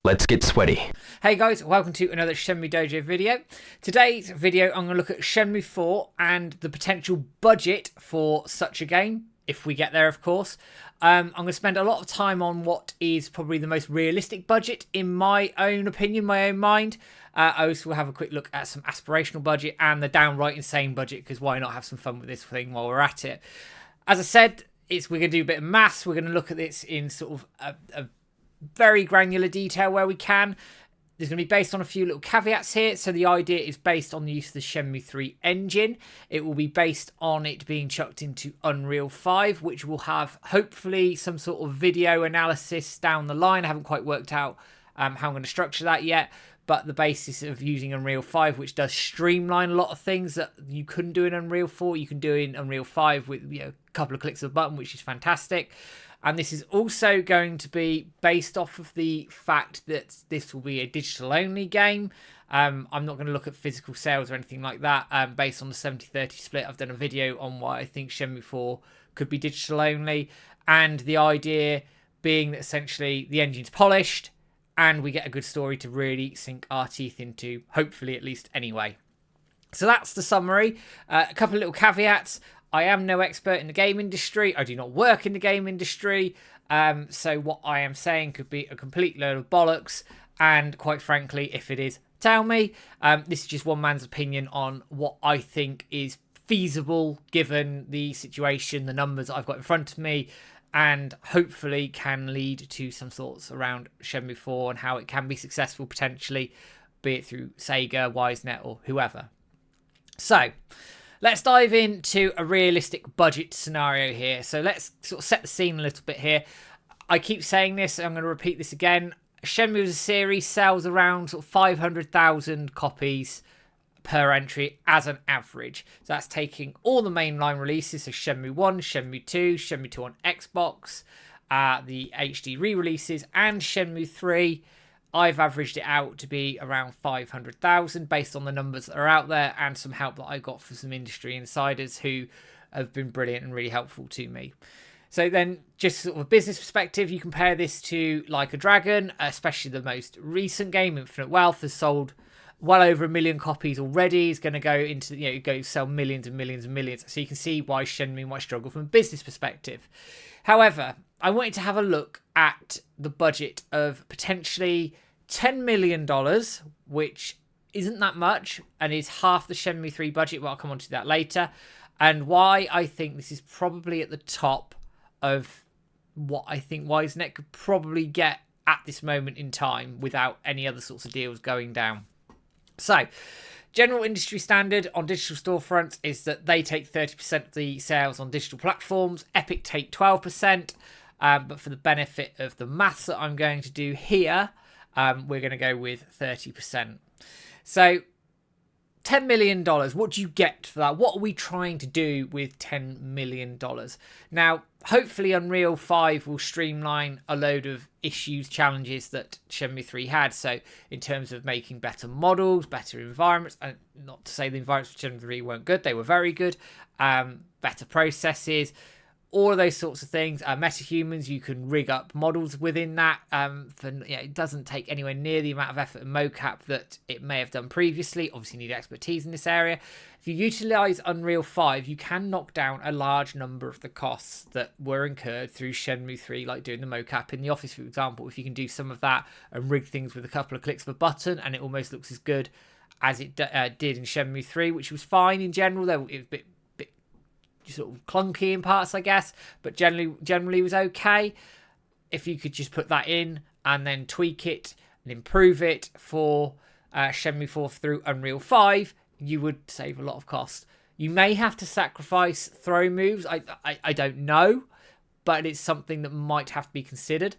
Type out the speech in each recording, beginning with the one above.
Let's get sweaty. Hey guys, welcome to another Shenmue Dojo video. Today's video, I'm going to look at Shenmue 4 and the potential budget for such a game, if we get there, of course. I'm going to spend a lot of time on what is probably the most realistic budget in my own opinion, my own mind. I also will have a quick look at some aspirational budget and the downright insane budget, because why not have some fun with this thing while we're at it. As I said, we're going to do a bit of maths. We're going to look at this in sort of a very granular detail where we can. There's going to be based on a few little caveats here. So the idea is based on the use of the Shenmue 3 engine. It will be based on it being chucked into Unreal 5, which will have hopefully some sort of video analysis down the line. I haven't quite worked out how I'm going to structure that yet. But the basis of using Unreal 5, which does streamline a lot of things that you couldn't do in Unreal 4, you can do in Unreal 5 with a couple of clicks of a button, which is fantastic. And this is also going to be based off of the fact that this will be a digital-only game. I'm not going to look at physical sales or anything like that. Based on the 70-30 split, I've done a video on why I think Shenmue 4 could be digital-only. And the idea being that essentially the engine's polished and we get a good story to really sink our teeth into, hopefully at least anyway. So that's the summary. A couple of little caveats. I am no expert in the game industry. I do not work in the game industry. So what I am saying could be a complete load of bollocks. And quite frankly, if it is, tell me. This is just one man's opinion on what I think is feasible given the situation, the numbers I've got in front of me, and hopefully can lead to some thoughts around Shenmue 4 and how it can be successful potentially, be it through Sega, Wisenet, or whoever. So let's dive into a realistic budget scenario here. So let's sort of set the scene a little bit here. I keep saying this, I'm going to repeat this again. Shenmue as a series sells around sort of 500,000 copies per entry as an average. So that's taking all the mainline releases, so Shenmue 1, Shenmue 2, Shenmue 2 on Xbox, the HD re-releases, and Shenmue 3. I've averaged it out to be around 500,000 based on the numbers that are out there and some help that I got from some industry insiders who have been brilliant and really helpful to me. So then, just sort of a business perspective, you compare this to Like a Dragon, especially the most recent game, Infinite Wealth, has sold well over 1 million copies already. It's going to go into, go sell millions and millions and millions. So you can see why Shenmue might struggle from a business perspective. However, I wanted to have a look at the budget of potentially $10 million, which isn't that much and is half the Shenmue 3 budget. Well, I'll come on to that later. And why I think this is probably at the top of what I think Wisenet could probably get at this moment in time without any other sorts of deals going down. So, general industry standard on digital storefronts is that they take 30% of the sales on digital platforms. Epic take 12%. But for the benefit of the maths that I'm going to do here, we're going to go with 30%. So, $10 million, what do you get for that? What are we trying to do with $10 million? Now, hopefully Unreal 5 will streamline a load of issues, challenges that Shenmue 3 had. So in terms of making better models, better environments, and not to say the environments for Shenmue 3 weren't good, they were very good. Better processes, all of those sorts of things. Metahumans, you can rig up models within that. It doesn't take anywhere near the amount of effort and mocap that it may have done previously. Obviously, you need expertise in this area. If you utilize Unreal 5, you can knock down a large number of the costs that were incurred through Shenmue 3, like doing the mocap in the office, for example. If you can do some of that and rig things with a couple of clicks of a button, and it almost looks as good as it did in Shenmue 3, which was fine in general. Though it was a bit sort of clunky in parts, I guess, but generally was okay. If you could just put that in and then tweak it and improve it for Shenmue 4 through Unreal 5, you would save a lot of cost. You may have to sacrifice throw moves. I don't know, but it's something that might have to be considered.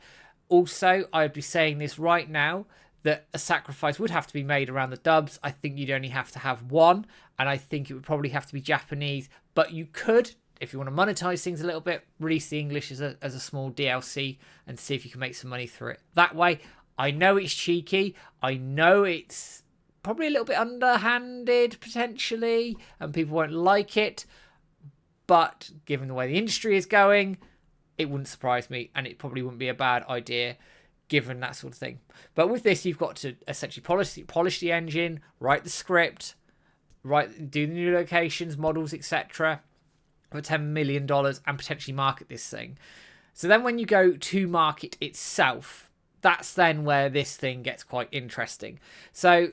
Also, I'd be saying this right now, that a sacrifice would have to be made around the dubs. I think you'd only have to have one, and I think it would probably have to be Japanese. But you could, if you want to monetize things a little bit, release the English as a small DLC and see if you can make some money through it that way. I know it's cheeky. I know it's probably a little bit underhanded, potentially, and people won't like it. But given the way the industry is going, it wouldn't surprise me, and it probably wouldn't be a bad idea given that sort of thing. But with this, you've got to essentially polish the engine, write the script, do the new locations, models, etc. for $10 million and potentially market this thing. So then when you go to market itself, that's then where this thing gets quite interesting. So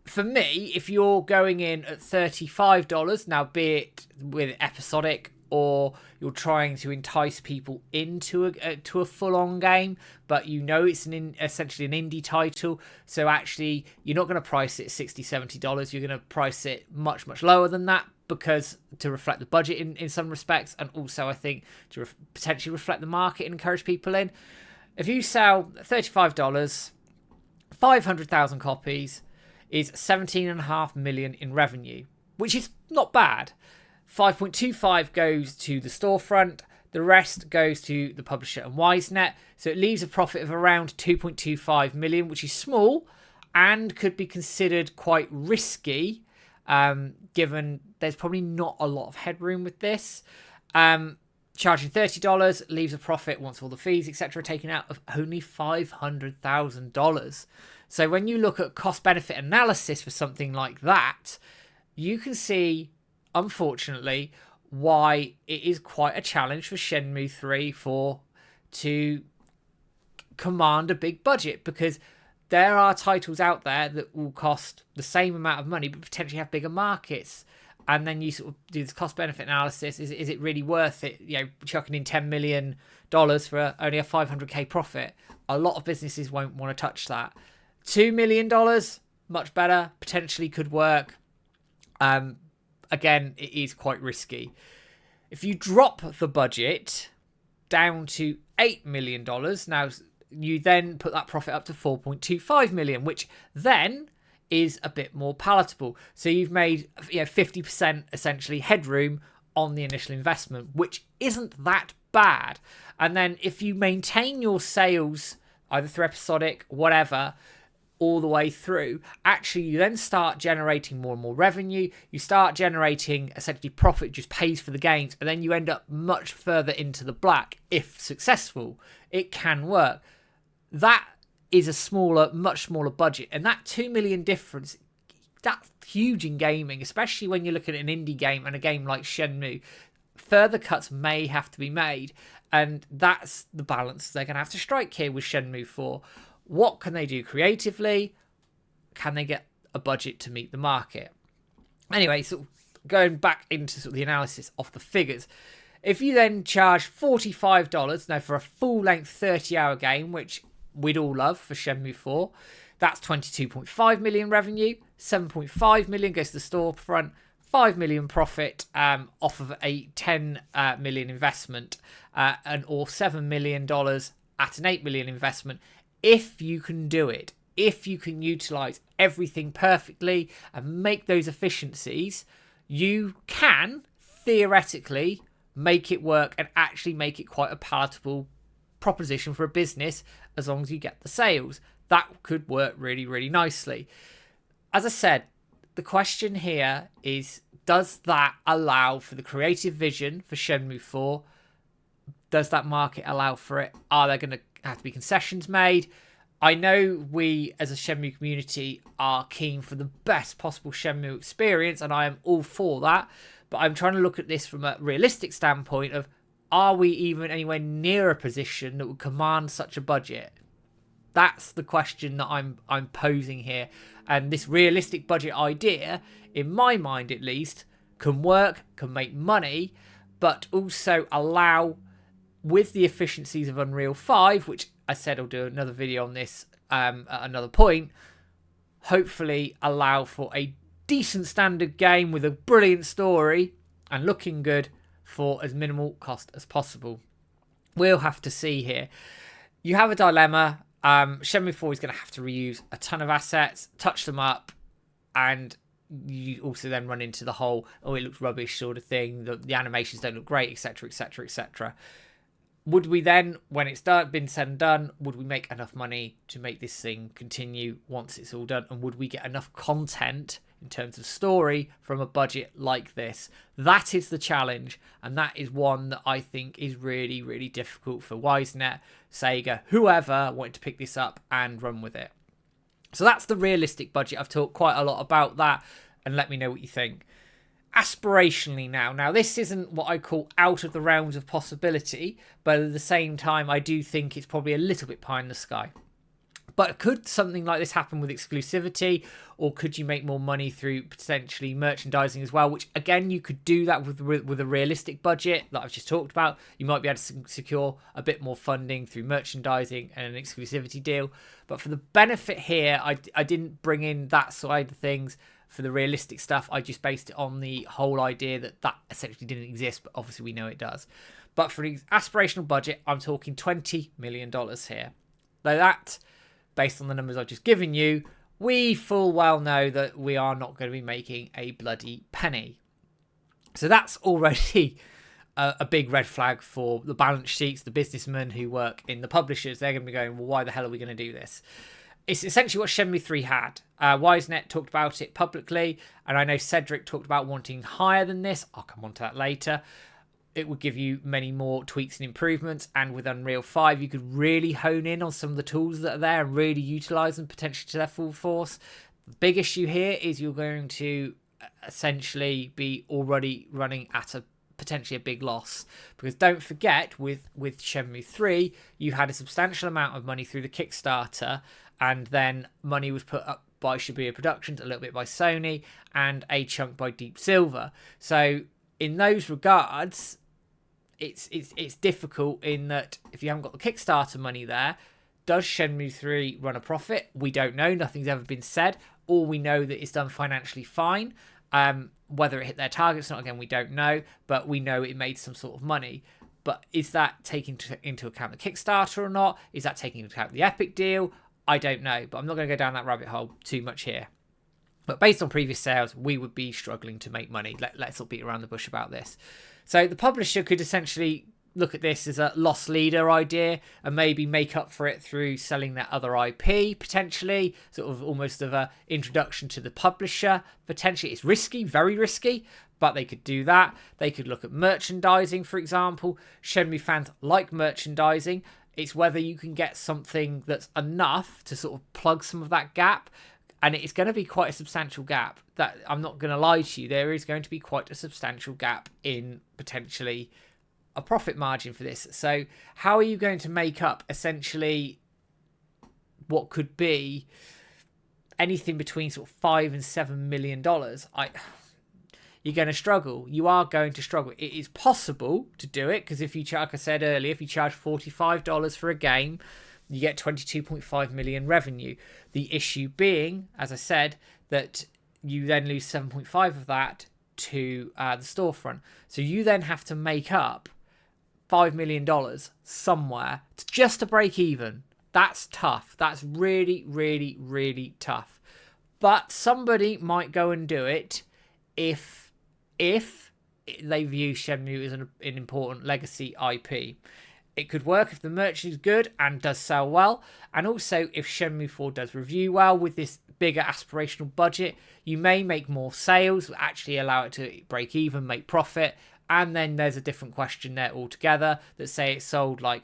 for me, if you're going in at $35, now be it with episodic or you're trying to entice people into a full-on game, but you know it's essentially an indie title, so actually you're not going to price it $60, $70. You're going to price it much, much lower than that, because to reflect the budget in some respects, and also I think to potentially reflect the market and encourage people in. If you sell $35, 500,000 copies is $17.5 million in revenue, which is not bad. 5.25 goes to the storefront, the rest goes to the publisher and Wisenet, so it leaves a profit of around 2.25 million, which is small and could be considered quite risky, given there's probably not a lot of headroom with this. Charging $30 leaves a profit, once all the fees, etc., are taken out, of only $500,000. So when you look at cost-benefit analysis for something like that, you can see, unfortunately, why it is quite a challenge for Shenmue 3 to command a big budget, because there are titles out there that will cost the same amount of money but potentially have bigger markets. And then you sort of do this cost-benefit analysis. Is it really worth it? Chucking in $10 million for only a $500K profit. A lot of businesses won't want to touch that. $2 million, much better. Potentially could work. Again, it is quite risky. If you drop the budget down to $8 million, now you then put that profit up to $4.25 million, which then is a bit more palatable. So you've made 50% essentially headroom on the initial investment, which isn't that bad. And then if you maintain your sales, either through episodic, whatever, all the way through, actually you then start generating more and more revenue. You start generating essentially profit, just pays for the games, and then you end up much further into the black if successful. It can work. That is a much smaller budget, and that 2 million difference, that's huge in gaming, especially when you're looking at an indie game and a game like Shenmue. Further cuts may have to be made, and that's the balance they're going to have to strike here with Shenmue 4. What can they do creatively? Can they get a budget to meet the market? Anyway, so going back into sort of the analysis of the figures, if you then charge $45 now for a full-length 30-hour game, which we'd all love for Shenmue 4, that's 22.5 million revenue, 7.5 million goes to the storefront, 5 million profit off of a 10 million investment, or $7 million at an 8 million investment. If you can do it, if you can utilize everything perfectly and make those efficiencies, you can theoretically make it work and actually make it quite a palatable proposition for a business, as long as you get the sales. That could work really, really nicely. As I said, the question here is, does that allow for the creative vision for Shenmue 4? Does that market allow for it? Are there going to have to be concessions made? I know we as a Shenmue community are keen for the best possible Shenmue experience, and I am all for that, but I'm trying to look at this from a realistic standpoint of, are we even anywhere near a position that would command such a budget? That's the question that I'm posing here. And this realistic budget idea, in my mind at least, can work, can make money, but also allow, with the efficiencies of Unreal 5, which I said I'll do another video on this at another point, hopefully allow for a decent standard game with a brilliant story and looking good for as minimal cost as possible. We'll have to see here. You have a dilemma. Shenmue 4 is going to have to reuse a ton of assets, touch them up, and you also then run into the whole, oh, it looks rubbish sort of thing, the animations don't look great, etc., etc., etc. Would we then, when it's been said and done, would we make enough money to make this thing continue once it's all done? And would we get enough content in terms of story from a budget like this? That is the challenge, and that is one that I think is really, really difficult for Wisenet, Sega, whoever wanted to pick this up and run with it. So that's the realistic budget. I've talked quite a lot about that, and let me know what you think. Aspirationally now this isn't what I call out of the realms of possibility, but at the same time I do think it's probably a little bit pie in the sky. But could something like this happen with exclusivity, or could you make more money through potentially merchandising as well, which again you could do that with a realistic budget that I've just talked about. You might be able to secure a bit more funding through merchandising and an exclusivity deal. But for the benefit here, I didn't bring in that side of things. For the realistic stuff, I just based it on the whole idea that essentially didn't exist, but obviously we know it does. But for the aspirational budget, I'm talking $20 million here. Though that, based on the numbers I've just given you, we full well know that we are not going to be making a bloody penny. So that's already a big red flag for the balance sheets, the businessmen who work in the publishers. They're going to be going, well, why the hell are we going to do this? It's essentially what Shenmue 3 had. Wisenet talked about it publicly, and I know Cedric talked about wanting higher than this. I'll come on to that later. It would give you many more tweaks and improvements, and with Unreal 5 you could really hone in on some of the tools that are there and really utilise them potentially to their full force. The big issue here is you're going to essentially be already running at potentially a big loss, because don't forget with Shenmue 3 you had a substantial amount of money through the Kickstarter, and then money was put up by Shibuya Productions, a little bit by Sony, and a chunk by Deep Silver. So in those regards, it's difficult in that if you haven't got the Kickstarter money there, does Shenmue 3 run a profit? We don't know. Nothing's ever been said. All we know that it's done financially fine. Whether it hit their targets or not, again, we don't know, but we know it made some sort of money. But is that taking into account the Kickstarter or not? Is that taking into account the Epic deal? I don't know, but I'm not going to go down that rabbit hole too much here. But based on previous sales, we would be struggling to make money. Let's not beat around the bush about this. So the publisher could essentially look at this as a loss leader idea and maybe make up for it through selling their other IP, potentially, sort of almost of a introduction to the publisher. Potentially, it's risky, very risky, but they could do that. They could look at merchandising, for example. Shenmue fans like merchandising. It's whether you can get something that's enough to sort of plug some of that gap. And it's going to be quite a substantial gap. That I'm not going to lie to you. There is going to be quite a substantial gap in potentially a profit margin for this. So how are you going to make up essentially what could be anything between sort of $5 and $7 million? You're going to struggle. You are going to struggle. It is possible to do it, because if you, like I said earlier, if you charge $45 for a game, you get 22.5 million revenue. The issue being, as I said, that you then lose 7.5 of that to the storefront. So you then have to make up $5 million somewhere just to break even. That's tough. That's really, really, really tough. But somebody might go and do it if they view Shenmue as an important legacy IP. It could work if the merch is good and does sell well, and also if Shenmue 4 does review well with this bigger aspirational budget, you may make more sales, actually allow it to break even, make profit, and then there's a different question there altogether that say it sold like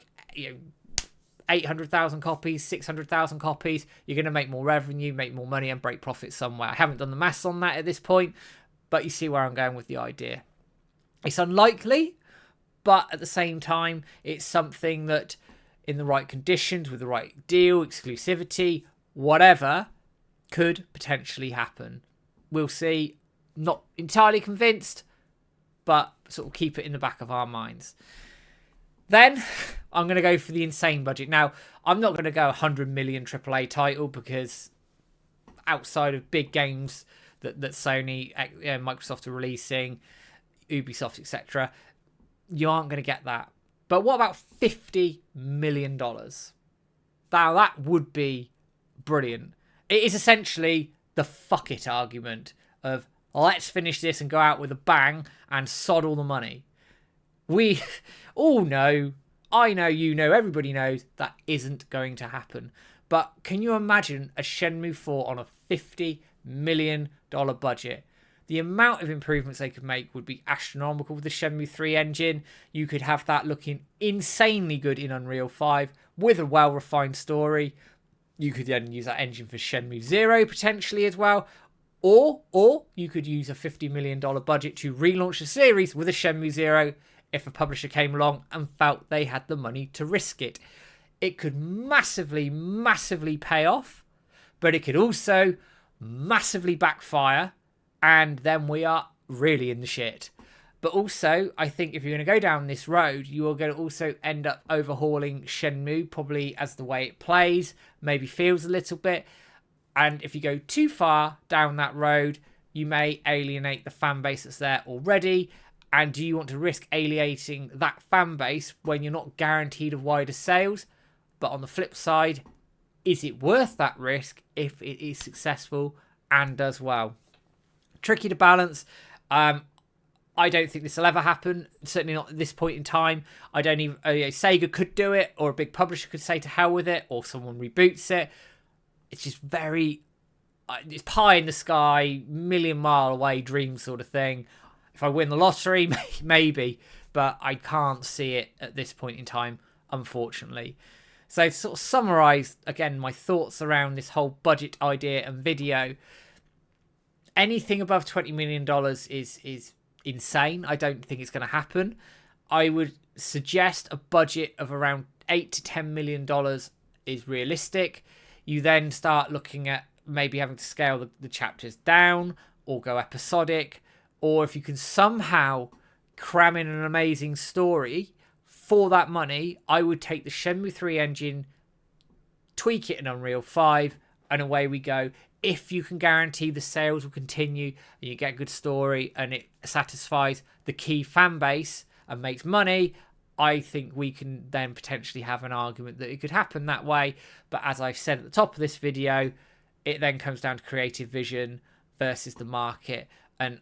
800,000 copies, 600,000 copies, you're going to make more revenue, make more money, and break profit somewhere. I haven't done the maths on that at this point, but you see where I'm going with the idea. It's unlikely, but at the same time, it's something that in the right conditions, with the right deal, exclusivity, whatever, could potentially happen. We'll see. Not entirely convinced, but sort of keep it in the back of our minds. Then I'm going to go for the insane budget. Now, I'm not going to go 100 million AAA title, because outside of big games that Sony, Microsoft are releasing, Ubisoft, etc., you aren't going to get that. But what about $50 million? Now, that would be brilliant. It is essentially the fuck it argument of, let's finish this and go out with a bang and sod all the money. We all know, I know, you know, everybody knows that isn't going to happen. But can you imagine a Shenmue 4 on a $50 million budget? The amount of improvements they could make would be astronomical with the Shenmue 3 engine. You could have that looking insanely good in Unreal 5 with a well-refined story. You could then use that engine for Shenmue 0 potentially as well. Or you could use a $50 million budget to relaunch the series with a Shenmue 0 if a publisher came along and felt they had the money to risk it. It could massively, massively pay off, but it could also massively backfire, and then we are really in the shit. But also, I think if you're going to go down this road, you are going to also end up overhauling Shenmue, probably as the way it plays, maybe feels a little bit. And if you go too far down that road, you may alienate the fan base that's there already. And do you want to risk alienating that fan base when you're not guaranteed of wider sales? But on the flip side, is it worth that risk if it is successful and does well? Tricky to balance. I don't think this will ever happen. Certainly not at this point in time. I don't even... Sega could do it, or a big publisher could say to hell with it, or someone reboots it. It's just very... It's pie in the sky, million mile away dream sort of thing. If I win the lottery, maybe. But I can't see it at this point in time, unfortunately. So to sort of summarise, again, my thoughts around this whole budget idea and video. Anything above $20 million is insane. I don't think it's going to happen. I would suggest a budget of around $8 to $10 million is realistic. You then start looking at maybe having to scale the chapters down or go episodic. Or if you can somehow cram in an amazing story for that money, I would take the Shenmue 3 engine, tweak it in Unreal 5, and away we go. If you can guarantee the sales will continue, and you get a good story, and it satisfies the key fan base and makes money, I think we can then potentially have an argument that it could happen that way. But as I've said at the top of this video, it then comes down to creative vision versus the market. And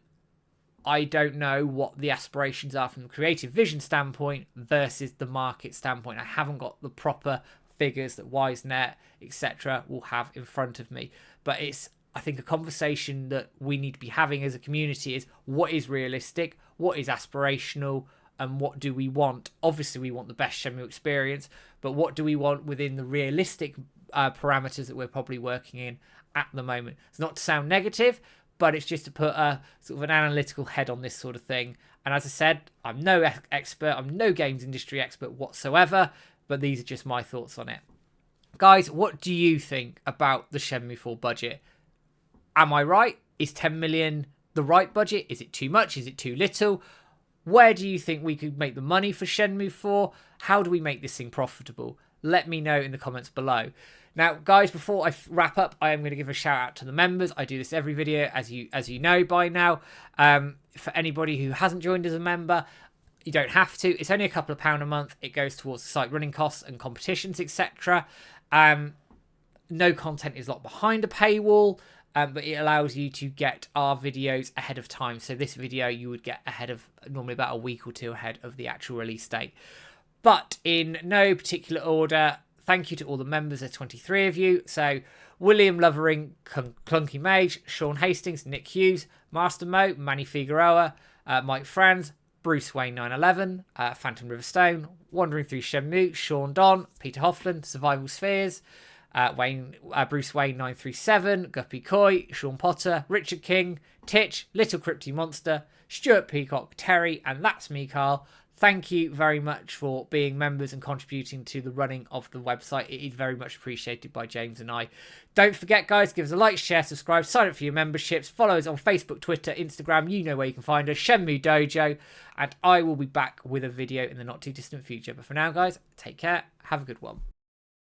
I don't know what the aspirations are from the creative vision standpoint versus the market standpoint. I haven't got the proper figures that Wisenet, etc. will have in front of me. But it's, I think, a conversation that we need to be having as a community is what is realistic, what is aspirational, and what do we want? Obviously, we want the best Shenmue experience, but what do we want within the realistic parameters that we're probably working in at the moment? It's not to sound negative, but it's just to put a sort of an analytical head on this sort of thing. And as I said, I'm no expert, I'm no games industry expert whatsoever, but these are just my thoughts on it. Guys, what do you think about the Shenmue 4 budget? Am I right? Is 10 million the right budget? Is it too much? Is it too little? Where do you think we could make the money for Shenmue 4? How do we make this thing profitable? Let me know in the comments below. Now, guys, before I wrap up, I am going to give a shout out to the members. I do this every video, as you know by now. For anybody who hasn't joined as a member, you don't have to. It's only a couple of £1 a month. It goes towards the site running costs and competitions, etc. No content is locked behind a paywall, but it allows you to get our videos ahead of time. So this video you would get ahead of, normally about a week or two ahead of the actual release date. But in no particular order, thank you to all the members. There's 23 of you. So William Lovering, Clunky Mage, Sean Hastings, Nick Hughes, Master Mo, Manny Figueroa, Mike Franz, Bruce Wayne 911, Phantom Riverstone, Wandering Through Shenmue, Sean Don, Peter Hoffland, Survival Spheres, Bruce Wayne 937, Guppy Coy, Sean Potter, Richard King, Titch, Little Crypty Monster, Stuart Peacock, Terry, and that's me, Carl. Thank you very much for being members and contributing to the running of the website. It is very much appreciated by James and I. Don't forget, guys, give us a like, share, subscribe, sign up for your memberships, follow us on Facebook, Twitter, Instagram. You know where you can find us, Shenmue Dojo. And I will be back with a video in the not too distant future. But for now, guys, take care. Have a good one.